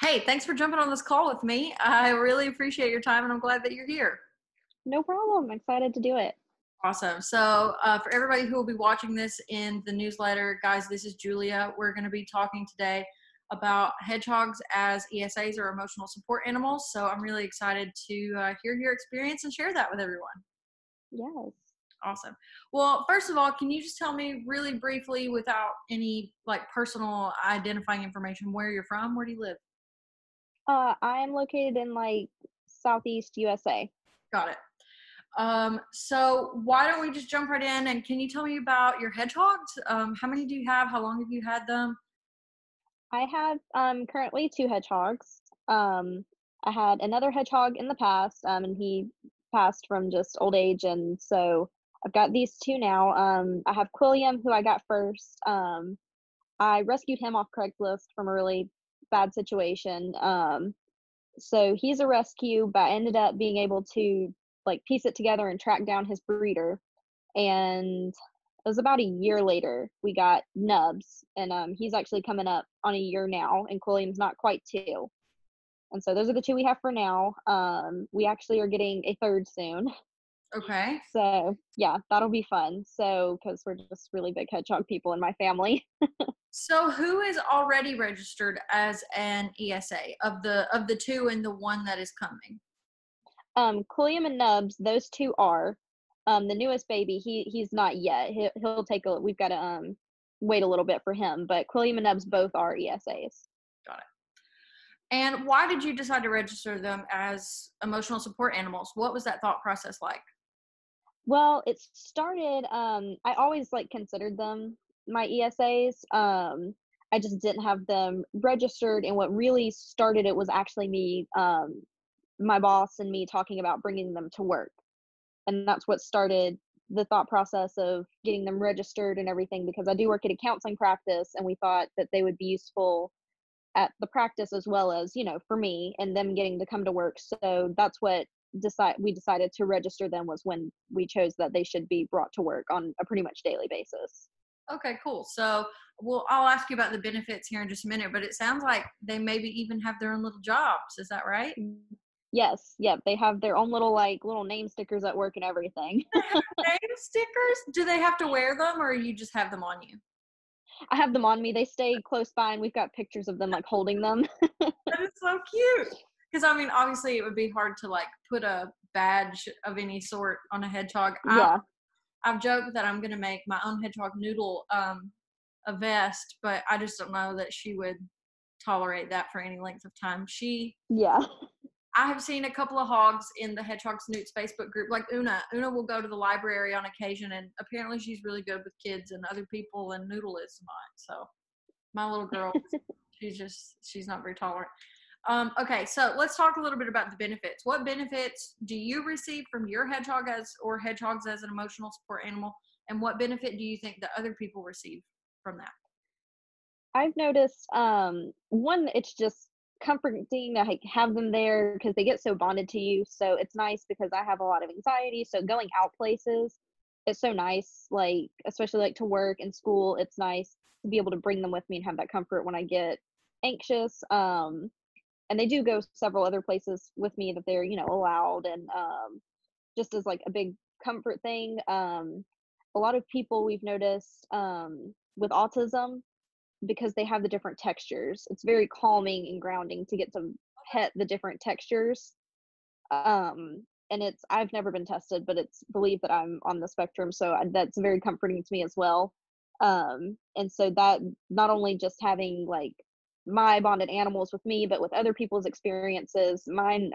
Hey, thanks for jumping on this call with me. I really appreciate your time and I'm glad that you're here. No problem. I'm excited to do it. Awesome. So, for everybody who will be watching this in the newsletter, guys, this is Julia. We're going to be talking today about hedgehogs as ESAs or emotional support animals. So, I'm really excited to hear your experience and share that with everyone. Yes. Awesome. Well, first of all, can you just tell me really briefly, without any personal identifying information, where you're from? Where do you live? I am located in Southeast USA. Got it. So why don't we just jump right in, and can you tell me about your hedgehogs? How many do you have? How long have you had them? I have currently two hedgehogs. I had another hedgehog in the past, and he passed from just old age, and so I've got these two now. I have Quilliam, who I got first. I rescued him off Craigslist from a really bad situation. So he's a rescue, but I ended up being able to piece it together and track down his breeder. And it was about a year later we got Nubs, and he's actually coming up on a year now, and Quilliam's not quite two. And so those are the two we have for now. We actually are getting a third soon. Okay. So yeah, that'll be fun. So because we're just really big hedgehog people in my family. So who is already registered as an ESA of the two and the one that is coming? Quilliam and Nubs, those two are. The newest baby, he's not yet. He'll take a. We've got to wait a little bit for him, but Quilliam and Nubs both are ESAs. Got it. And why did you decide to register them as emotional support animals? What was that thought process like? Well, it started. I always considered them my ESAs. I just didn't have them registered, and what really started it was actually me, my boss, and me talking about bringing them to work. And that's what started the thought process of getting them registered and everything, because I do work at a counseling practice, and we thought that they would be useful at the practice as well as, for me and them getting to come to work. So that's what we decided to register them, was when we chose that they should be brought to work on a pretty much daily basis. Okay, cool. So, I'll ask you about the benefits here in just a minute, but it sounds like they maybe even have their own little jobs. Is that right? Yes, yep, they have their own little name stickers at work and everything. They have name stickers? Do they have to wear them, or you just have them on you? I have them on me. They stay close by, and we've got pictures of them holding them. That is so cute. Because obviously, it would be hard to put a badge of any sort on a hedgehog. Yeah. I've joked that I'm gonna make my own hedgehog Noodle a vest, but I just don't know that she would tolerate that for any length of time. Yeah. I have seen a couple of hogs in the Hedgehog Snoots Facebook group, like Una. Una will go to the library on occasion, and apparently she's really good with kids and other people, and Noodle is not. So my little girl, she's not very tolerant. Okay, so let's talk a little bit about the benefits. What benefits do you receive from your hedgehog or hedgehogs as an emotional support animal, and what benefit do you think that other people receive from that? I've noticed, one, it's just comforting to have them there because they get so bonded to you. So it's nice because I have a lot of anxiety. So going out places, it's so nice, especially to work and school. It's nice to be able to bring them with me and have that comfort when I get anxious. And they do go several other places with me that they're, allowed, and just as a big comfort thing. A lot of people we've noticed with autism, because they have the different textures, it's very calming and grounding to get to pet the different textures. And I've never been tested, but it's believed that I'm on the spectrum, so that's very comforting to me as well. And so that, not only just having my bonded animals with me, but with other people's experiences, mine,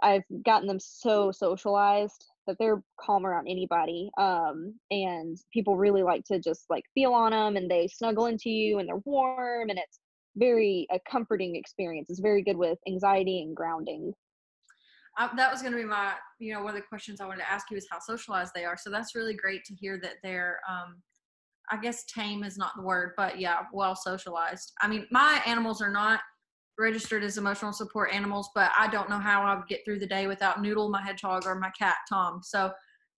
I've gotten them so socialized that they're calm around anybody. And people really like to just feel on them, and they snuggle into you, and they're warm, and it's very a comforting experience. It's very good with anxiety and grounding. That was going to be my, one of the questions I wanted to ask you is how socialized they are. So that's really great to hear that they're, I guess tame is not the word, but yeah, well socialized. My animals are not registered as emotional support animals, but I don't know how I would get through the day without Noodle, my hedgehog, or my cat, Tom. So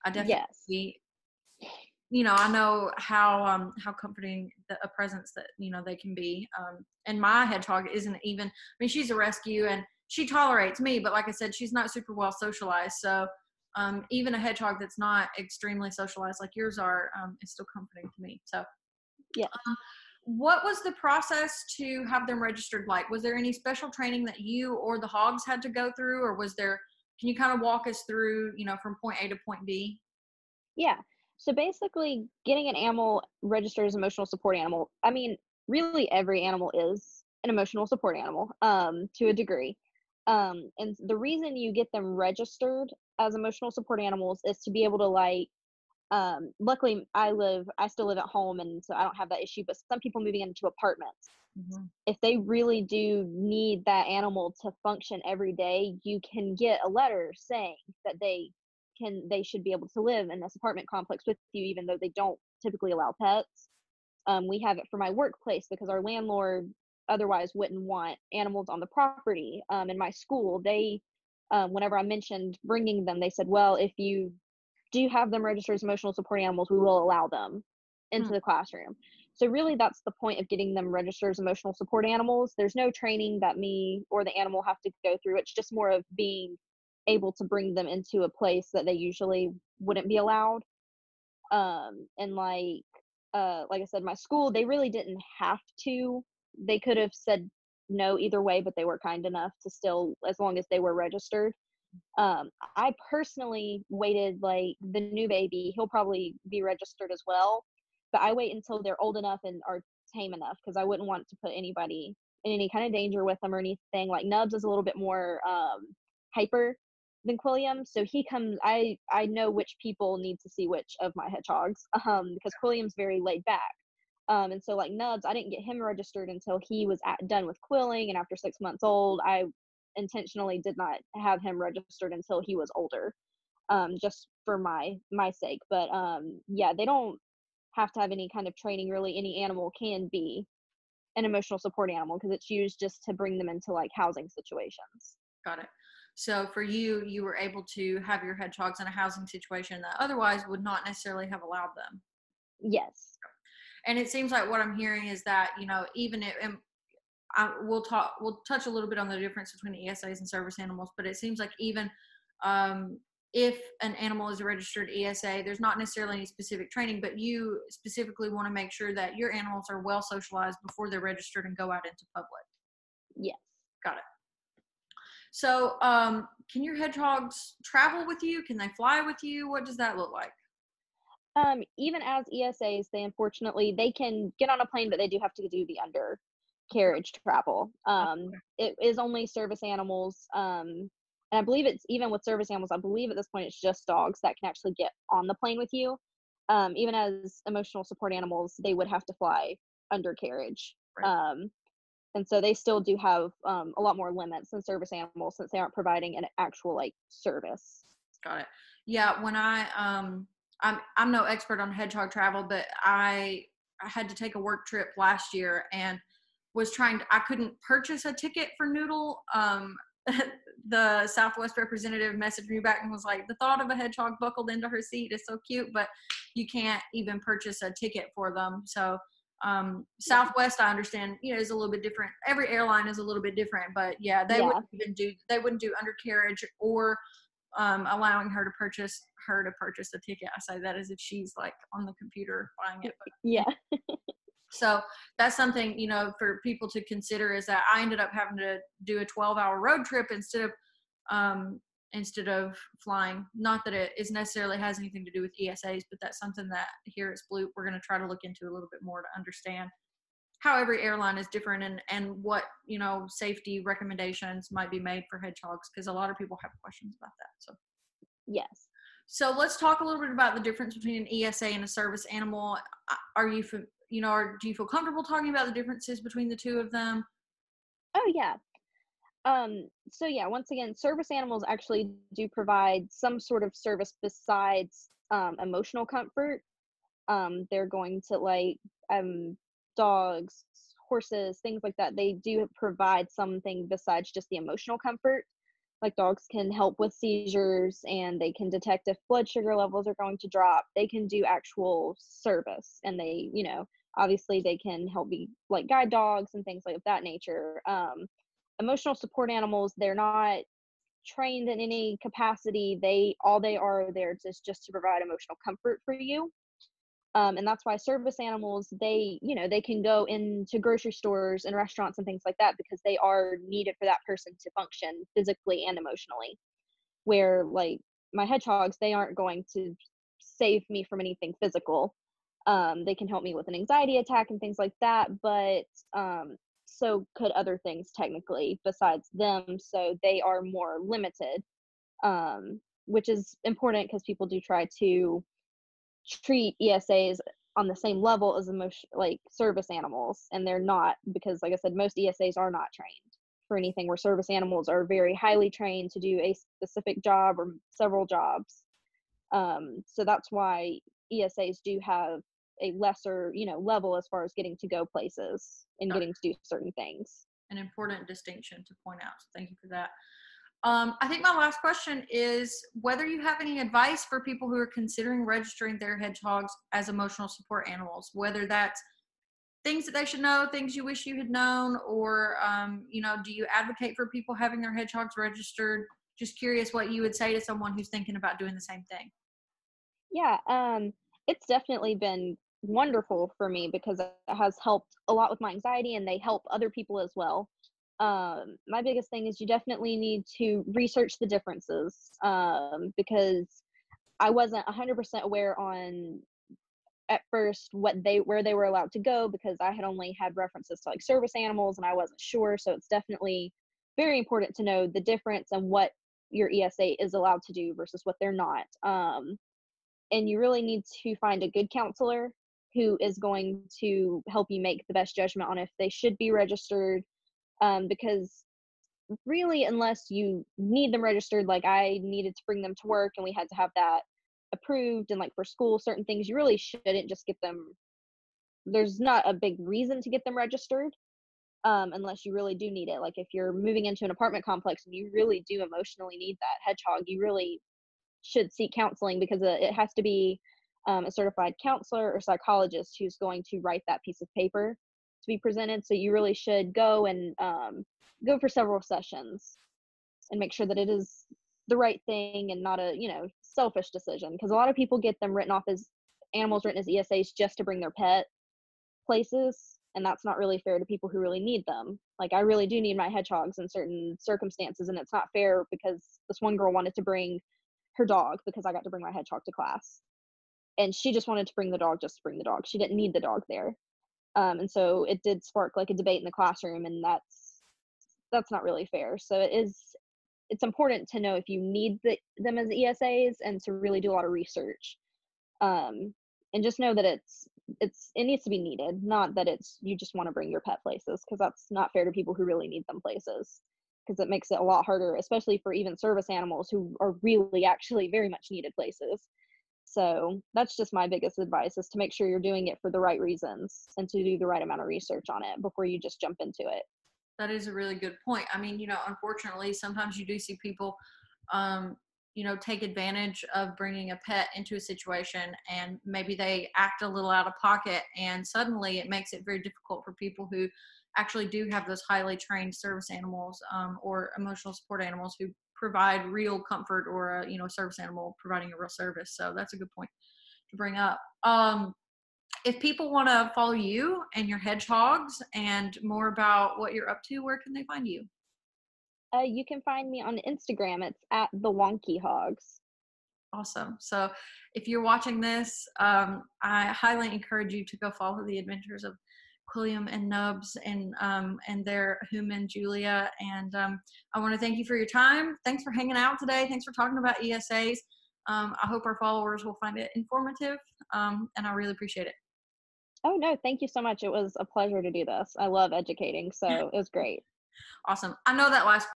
I definitely I know how comforting a presence that they can be. And my hedgehog isn't even. I mean, she's a rescue and she tolerates me, but like I said, she's not super well socialized. So even a hedgehog that's not extremely socialized like yours are is still comforting to me. So, Yes. what was the process to have them registered like? Was there any special training that you or the hogs had to go through, or was there? Can you kind of walk us through, from point A to point B? Yeah. So basically, getting an animal registered as emotional support animal, I mean, really every animal is an emotional support animal, to a degree. And the reason you get them registered as emotional support animals is to be able to luckily I still live at home, and so I don't have that issue, but some people moving into apartments, Mm-hmm. if they really do need that animal to function every day, you can get a letter saying that they should be able to live in this apartment complex with you, even though they don't typically allow pets. We have it for my workplace because our landlord otherwise wouldn't want animals on the property. In my school, whenever I mentioned bringing them, they said, well, if you do have them registered as emotional support animals, we will allow them into the classroom. So really that's the point of getting them registered as emotional support animals. There's no training that me or the animal have to go through. It's just more of being able to bring them into a place that they usually wouldn't be allowed. And like I said, my school, they really didn't have to. They could have said no either way, but they were kind enough to still, as long as they were registered. I personally waited, like the new baby, he'll probably be registered as well, but I wait until they're old enough and are tame enough because I wouldn't want to put anybody in any kind of danger with them or anything. Like Nubs is a little bit more hyper than Quilliam, so he comes. I know which people need to see which of my hedgehogs, because Quilliam's very laid back. And so like Nubs, I didn't get him registered until he was done with quilling, and after 6 months old, I intentionally did not have him registered until he was older, just for my sake. But yeah, they don't have to have any kind of training. Really, any animal can be an emotional support animal because it's used just to bring them into like housing situations. Got it. So for you, you were able to have your hedgehogs in a housing situation that otherwise would not necessarily have allowed them. Yes. And it seems like what I'm hearing is that, even if, and we'll touch a little bit on the difference between ESAs and service animals, but it seems like even if an animal is a registered ESA, there's not necessarily any specific training, but you specifically want to make sure that your animals are well socialized before they're registered and go out into public. Yes. Got it. So, can your hedgehogs travel with you? Can they fly with you? What does that look like? Even as ESAs, they can get on a plane, but they do have to do the undercarriage travel. It is only service animals, and I believe it's even with service animals. I believe at this point it's just dogs that can actually get on the plane with you. Even as emotional support animals, they would have to fly undercarriage. Right. And so they still do have a lot more limits than service animals since they aren't providing an actual like service. Got it. Yeah, when I'm no expert on hedgehog travel, but I had to take a work trip last year and I couldn't purchase a ticket for Noodle. The Southwest representative messaged me back and was like, the thought of a hedgehog buckled into her seat is so cute, but you can't even purchase a ticket for them. So Southwest, I understand, is a little bit different. Every airline is a little bit different, but yeah, they wouldn't do undercarriage or allowing her to purchase a ticket. I say that as if she's like on the computer buying it. But, Yeah. so that's something, for people to consider is that I ended up having to do a 12-hour road trip instead of flying. Not that it is necessarily has anything to do with ESAs, but that's something that here at SPLOOT we're going to try to look into a little bit more to understand how every airline is different and what, safety recommendations might be made for hedgehogs, because a lot of people have questions about that. Yes. So let's talk a little bit about the difference between an ESA and a service animal. Are you, or do you feel comfortable talking about the differences between the two of them? Oh yeah. So yeah, once again, service animals actually do provide some sort of service besides emotional comfort. They're going to dogs, horses, things like that. They do provide something besides just the emotional comfort. Like, dogs can help with seizures, and they can detect if blood sugar levels are going to drop. They can do actual service, and they, obviously they can help be like guide dogs and things like that nature. Emotional support animals, they're not trained in any capacity. They are there just to provide emotional comfort for you. And that's why service animals, they can go into grocery stores and restaurants and things like that because they are needed for that person to function physically and emotionally. Where, like, my hedgehogs, they aren't going to save me from anything physical. They can help me with an anxiety attack and things like that, but so could other things technically besides them. So they are more limited, which is important because people do try to treat ESAs on the same level as like service animals, and they're not, because like I said, most ESAs are not trained for anything, where service animals are very highly trained to do a specific job or several jobs. So that's why ESAs do have a lesser, level as far as getting to go places and getting to do certain things. An important distinction to point out. So thank you for that. I think my last question is whether you have any advice for people who are considering registering their hedgehogs as emotional support animals, whether that's things that they should know, things you wish you had known, or, do you advocate for people having their hedgehogs registered? Just curious what you would say to someone who's thinking about doing the same thing. Yeah, it's definitely been wonderful for me because it has helped a lot with my anxiety, and they help other people as well. My biggest thing is you definitely need to research the differences, because I wasn't 100% aware on at first where they were allowed to go, because I had only had references to like service animals and I wasn't sure. So it's definitely very important to know the difference and what your ESA is allowed to do versus what they're not. And you really need to find a good counselor who is going to help you make the best judgment on if they should be registered, because really, unless you need them registered, like I needed to bring them to work and we had to have that approved, and like for school, certain things you really shouldn't just get them. There's not a big reason to get them registered, unless you really do need it. Like if you're moving into an apartment complex and you really do emotionally need that hedgehog, you really should seek counseling, because it has to be a certified counselor or psychologist who's going to write that piece of paper to be presented. So you really should go and go for several sessions and make sure that it is the right thing and not a selfish decision, because a lot of people get them written off as animals written as ESAs just to bring their pet places, and that's not really fair to people who really need them. Like I really do need my hedgehogs in certain circumstances, and it's not fair because this one girl wanted to bring her dog because I got to bring my hedgehog to class, and she just wanted to bring the dog just to bring the dog. She didn't need the dog there. And so it did spark like a debate in the classroom, and that's not really fair. So it's important to know if you need them as ESAs, and to really do a lot of research, and just know that it needs to be needed, not that it's you just want to bring your pet places, because that's not fair to people who really need them places, because it makes it a lot harder, especially for even service animals who are really actually very much needed places. So that's just my biggest advice, is to make sure you're doing it for the right reasons and to do the right amount of research on it before you just jump into it. That is a really good point. I mean, unfortunately, sometimes you do see people, take advantage of bringing a pet into a situation, and maybe they act a little out of pocket, and suddenly it makes it very difficult for people who actually do have those highly trained service animals, or emotional support animals who provide real comfort, or a service animal providing a real service. So that's a good point to bring up. If people want to follow you and your hedgehogs and more about what you're up to, where can they find you? You can find me on Instagram. It's at the Wonky Hogs. Awesome. So if you're watching this, I highly encourage you to go follow the adventures of Quilliam and Nubs and their human Julia. And I want to thank you for your time. Thanks for hanging out today. Thanks for talking about ESAs. I hope our followers will find it informative, and I really appreciate it. Oh, no, thank you so much. It was a pleasure to do this. I love educating, so it was great. Awesome. I know that last